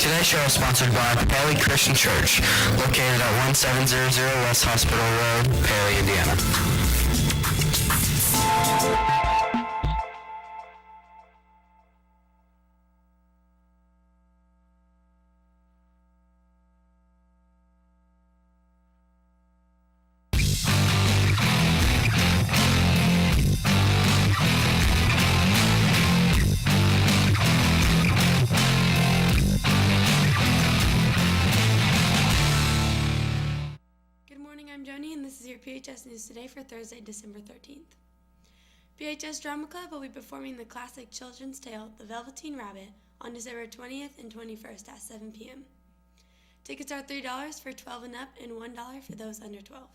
Today's show is sponsored by Paley Christian Church, located at 1700 West Hospital Road, Paley, Indiana. I'm Joni, and this is your PHS News Today for Thursday, December 13th. PHS Drama Club will be performing the classic children's tale, The Velveteen Rabbit, on December 20th and 21st at 7 p.m. Tickets are $3 for 12 and up and $1 for those under 12.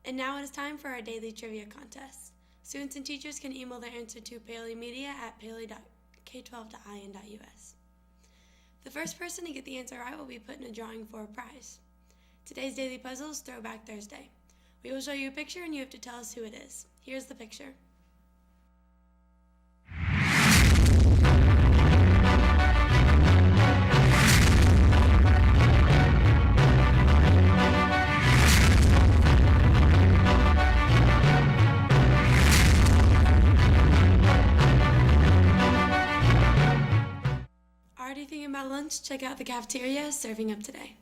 And now it is time for our daily trivia contest. Students and teachers can email their answer to paleymedia@paley.k12.in.us. The first person to get the answer right will be put in a drawing for a prize. Today's daily puzzle is Throwback Thursday. We will show you a picture and you have to tell us who it is. Here's the picture. Already thinking about lunch? Check out the cafeteria serving up today.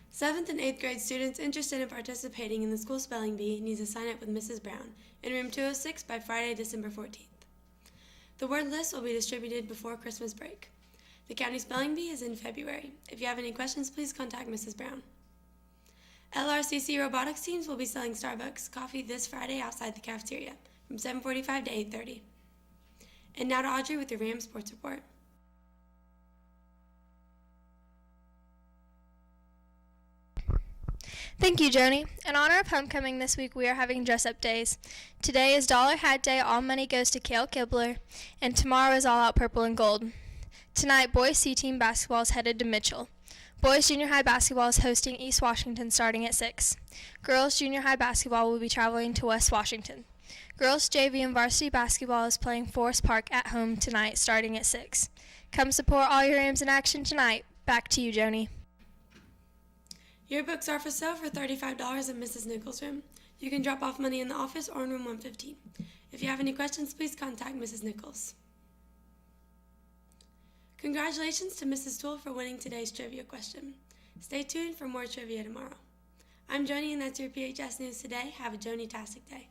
Seventh and 8th grade students interested in participating in the school spelling bee need to sign up with Mrs. Brown in room 206 by Friday, December 14th. The word list will be distributed before Christmas break. The county spelling bee is in February. If you have any questions, please contact Mrs. Brown. LRCC robotics teams will be selling Starbucks coffee this Friday outside the cafeteria from 7:45 to 8:30. And now to Audrey with your Rams Sports Report. Thank you, Joni. In honor of homecoming this week, we are having dress-up days. Today is Dollar Hat Day, all money goes to Kale Kibler, and tomorrow is All Out Purple and Gold. Tonight, boys C-Team basketball is headed to Mitchell. Boys Junior High basketball is hosting East Washington starting at 6. Girls Junior High basketball will be traveling to West Washington. Girls JV and varsity basketball is playing Forest Park at home tonight starting at 6. Come support all your Rams in action tonight. Back to you, Joni. Yearbooks are for sale for $35 in Mrs. Nichols' room. You can drop off money in the office or in room 115. If you have any questions, please contact Mrs. Nichols. Congratulations to Mrs. Toole for winning today's trivia question. Stay tuned for more trivia tomorrow. I'm Joni, and that's your PHS News Today. Have a Joni-tastic day.